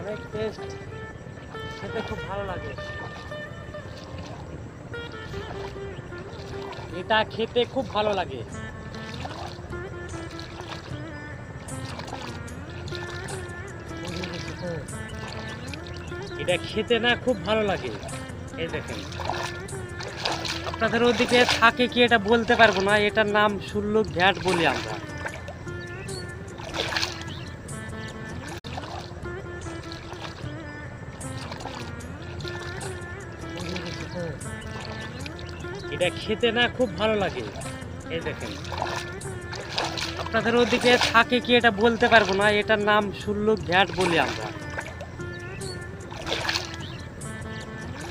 অনেক টেস্ট, খেতে খুব ভালো লাগে। এটা খেতে খুব ভালো লাগে। এটা খেতে না খুব ভালো লাগে। এই দেখেন, আপনাদের ওদিকে থাকে কি এটা বলতে পারবো না। এটার নাম শুল্লুক ঘ্যাট বলি আমরা। এটা খেতে না খুব ভালো লাগে। এই দেখেন, আপনাদের ওদিকে থাকে কি এটা বলতে পারবো না। এটার নাম শুল্লুক ঘ্যাট বলি আমরা।